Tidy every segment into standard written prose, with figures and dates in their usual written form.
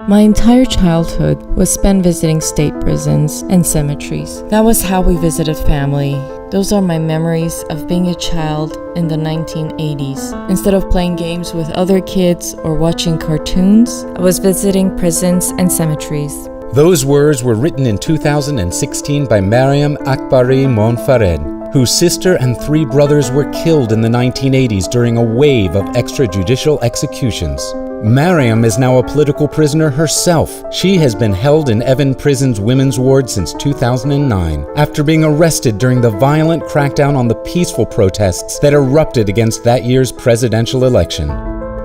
My entire childhood was spent visiting state prisons and cemeteries. That was how we visited family. Those are my memories of being a child in the 1980s. Instead of playing games with other kids or watching cartoons, I was visiting prisons and cemeteries. Those words were written in 2016 by مريم أكباري whose sister and 3 brothers were killed in the 1980s during a wave of extrajudicial executions. مريم is now a political prisoner herself. She has been held in Evin Prison's women's ward since 2009 after being arrested during the violent crackdown on the peaceful protests that erupted against that year's presidential election.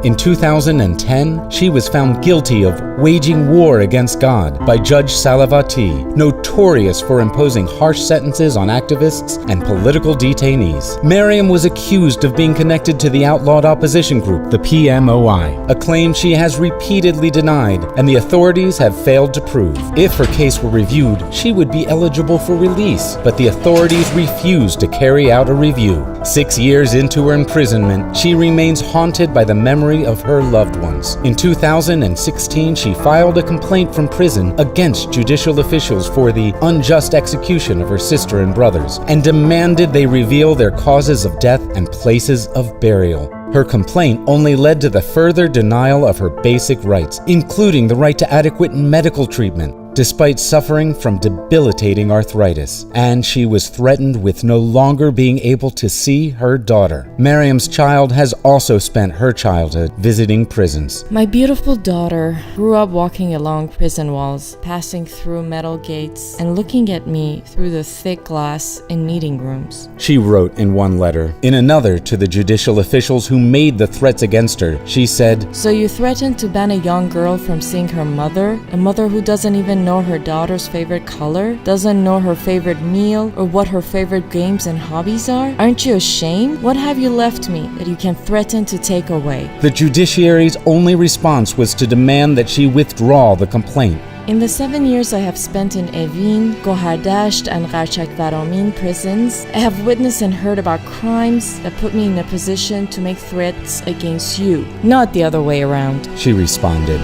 In 2010, she was found guilty of waging war against God by Judge Salavati, notorious for imposing harsh sentences on activists and political detainees. مريم was accused of being connected to the outlawed opposition group, the PMOI, a claim she has repeatedly denied and the authorities have failed to prove. If her case were reviewed, she would be eligible for release, but the authorities refused to carry out a review. 6 years into her imprisonment, she remains haunted by the memory of her loved ones. In 2016, she filed a complaint from prison against judicial officials for the unjust execution of her sister and brothers and demanded they reveal their causes of death and places of burial. Her complaint only led to the further denial of her basic rights, including the right to adequate medical treatment, despite suffering from debilitating arthritis, and she was threatened with no longer being able to see her daughter. Mariam's child has also spent her childhood visiting prisons. My beautiful daughter grew up walking along prison walls, passing through metal gates, and looking at me through the thick glass in meeting rooms. She wrote in one letter. In another to the judicial officials who made the threats against her, she said, "So you threatened to ban a young girl from seeing her mother? A mother who doesn't even know her daughter's favorite color, doesn't know her favorite meal, or what her favorite games and hobbies are? Aren't you ashamed? What have you left me that you can threaten to take away?" The judiciary's only response was to demand that she withdraw the complaint. In the 7 years I have spent in Eivin, Gohardasht, and Qarchak-Varamin prisons, I have witnessed and heard about crimes that put me in a position to make threats against you, not the other way around. She responded.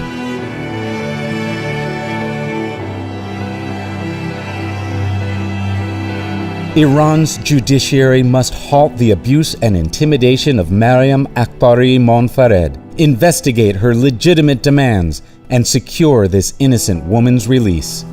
Iran's judiciary must halt the abuse and intimidation of مريم أكباري investigate her legitimate demands, and secure this innocent woman's release.